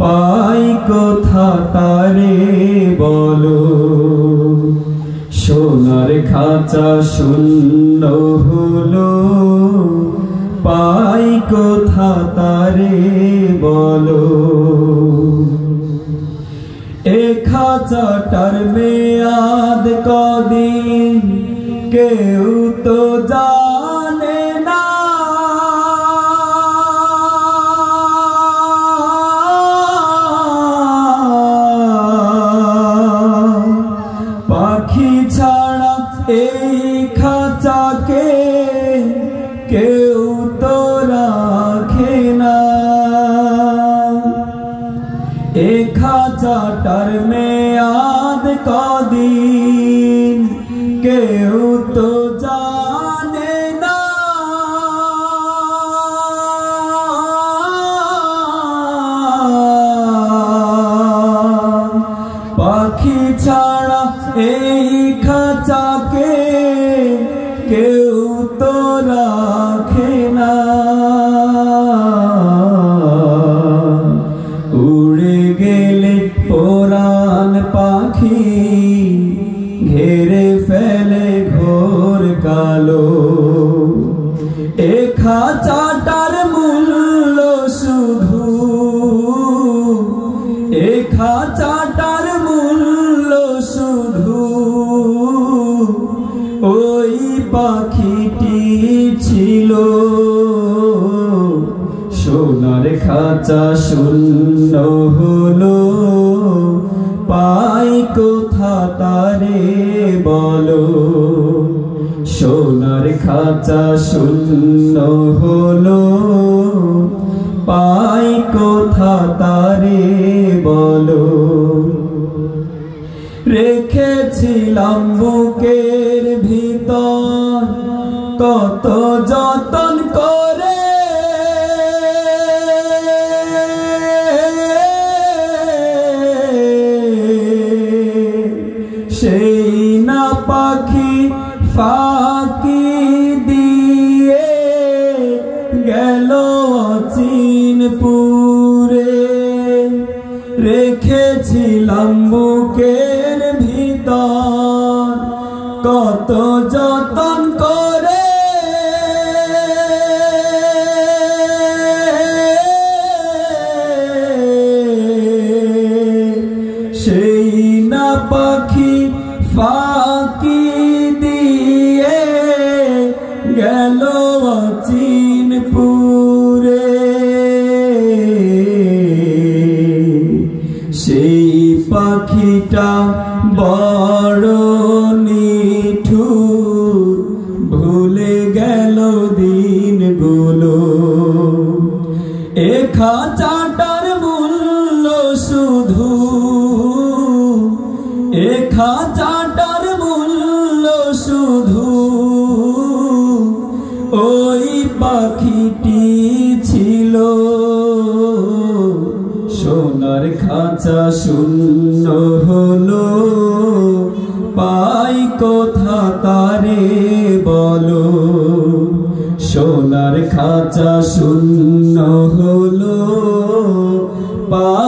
পাই কোথা তারে বলো। সোনার খাঁচা শূন্য হলো, পাই কোথা তারে বলো। এ খাঁচাটার মেয়াদ কদিন কেউ তো জানে না। পাখি ছাড়া এই খাঁচাকে কেউ তো রাখে না। এ খাঁচাটার মেয়াদ কদিন কেউ তো জানে না। পাখি ছাড়া এই খাঁচাকে কেউ তো রাখে না। উড়ে গেলে পরাণ পাখি ঘেরে ফেলে ঘোর কালো। এ খাঁচাটার মূল্য শুধু, এ খাঁচাটার মূল্য শুধু ওই পাখিটি ছিল। সোনার খাঁচা শূন্য হলো, পাই কোথা তারে বলো। সোনার খাঁচা শূন্য হলো, পাই কোথা তারে বলো। রেখেছিলাম বুকের ভিতর কত যতন করে। সেই না পাখি ফাঁকি দিয়ে গেল অচিনপুরে। রেখেছিলাম বুকের ভিতর কত যতন করে। সেই না পাখি ফাঁকি দিয়ে গেল অচিনপুরে। সেই পাখিটা বড় নিঠুর, ভুলে গেল দিনগুলো। এ খাঁচাটার মূল্য শুধু, এ খাঁচাটার মূল্য শুধু ওই পাখিটি ছিল। সোনার খাঁচা শূন্য হলো, পাই কোথা তারে বলো। সোনার খাঁচা শূন্য হলো, পাই